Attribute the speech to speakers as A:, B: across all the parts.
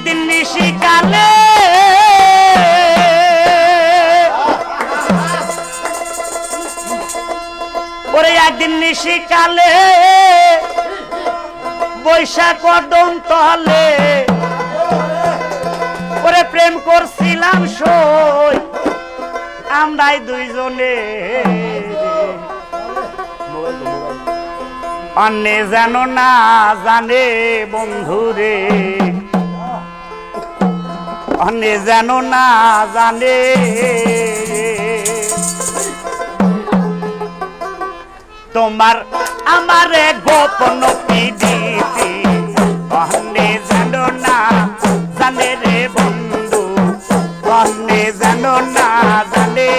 A: একদিন নিশিকালে ওরে একদিন নিশিকালে বৈশাখ কদম তলে ওরে প্রেম করছিলাম সই আমরাই দুইজনে অন্যে যেন না জানে বন্ধুরে অন্যে যেন না জানে তোমার আমারে গোপন পিদিতি অন্যে যেন না জানে রে বন্ধু অন্যে যেন না জানে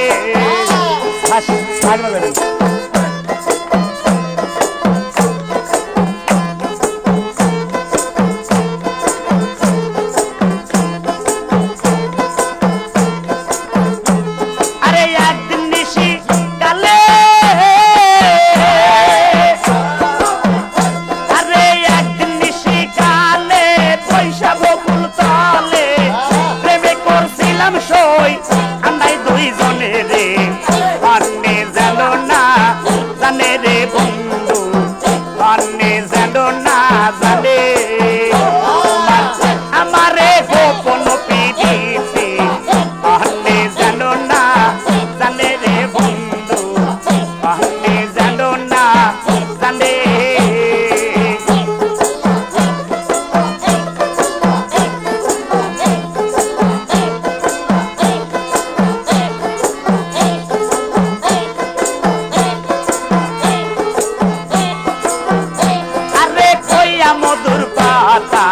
A: মধুর পাতা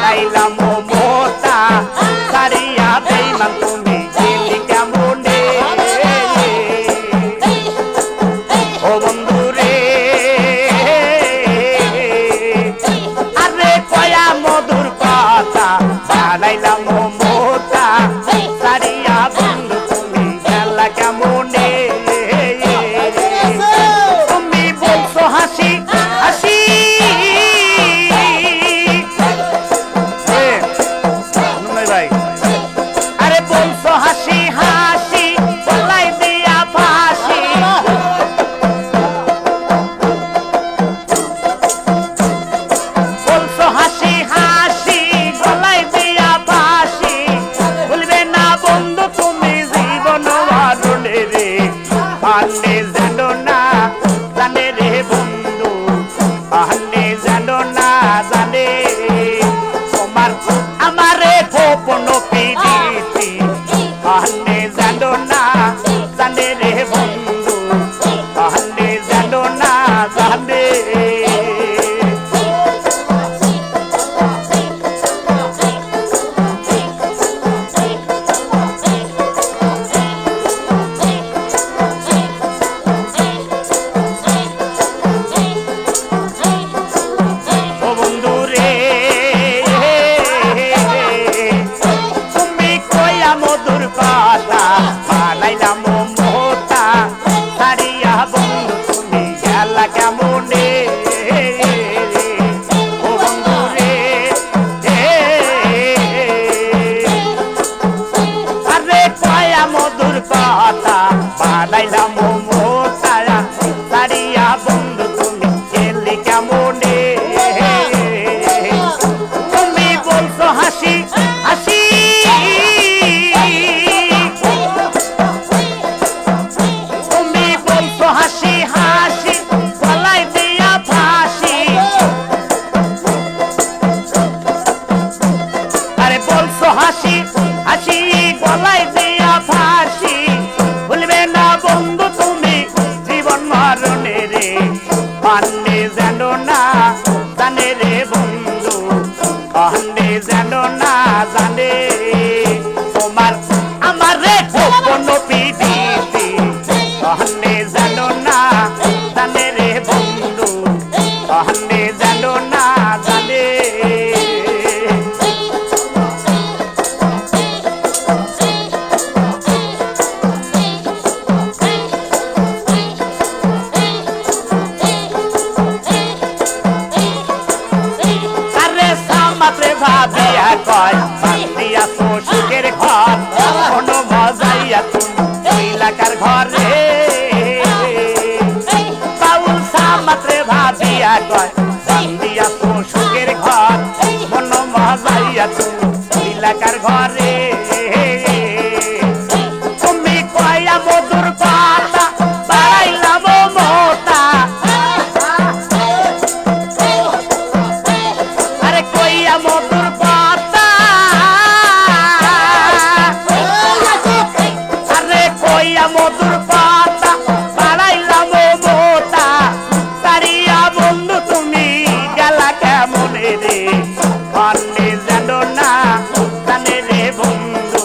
A: লাইলাম মোতা সারিয়া বেইমান তুমি গেলি কেমনে ও বন্ধু রে আরে কয়া মধুর পাতা লাইলাম মোতা সারিয়া বন্ধু তুমি গেলা কেমনে তুমি বলছো হাসি হাসি অন্যে যেন না জানে রে বন্ধু অন্যে যেন না জানে তোমার আমারে গোপন পিদিতি অন্যে যেন না জানে রে বন্ধু অন্যে যেন না জানে কেমনে ও বন্ধু রে আরে কয়া মধুর কথা বানাইলাম মোতা সারিয়া বন্ধু তুমি গেলে কেমনে তুমি বলছো হাসি হাসি তুমি বলছো হাসি হাসি হাসি হাসি গলায় দিয়া ফাঁসি ভুলবে না বন্ধু তুমি জীবন মরণে রে অন্যে যেন না জানে রে বন্ধু অন্যে যেন না জানে তোমার আমার রে গোপন পিদিতি অন্যে যেন না জানে রে বন্ধু অন্যে যেন না জানে ভাবিয়া কয় বান্দিয়া তো সুখের ঘর মন মজাইয়া তুমি এলাকার ঘরে বাউল সামাত্রে ভাবিয়া কয় বান্দিয়া তো সুখের ঘর মন মজাইয়া তুমি এলাকার ঘরে তুমি কয়া মধুর কথা বাড়াইলাম মোটা আরে কইয়া মধুর কথা আরে কইয়া মধুর কথা বাড়াইলাম মোটা সারিয়া বন্ধু তুমি গেলা কেমনে রে অন্যে জানো না জানে রে বন্ধু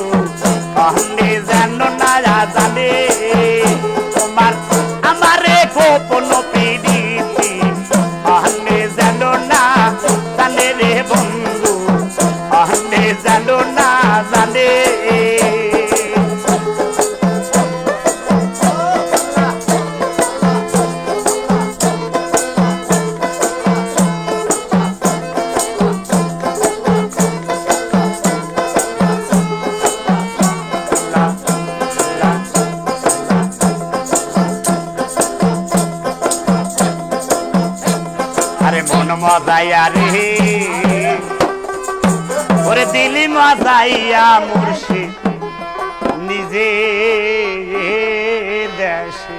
A: অন্যে জানো না জানে তোমার আমারে গোপন পিড়িতি অন্যে জানো না জানে রে বন্ধু অন্যে জানো না জানে আরে মন মজাইয়া রে ওরে দিলি মজাইয়া মুর্শিদ নিজে দেশে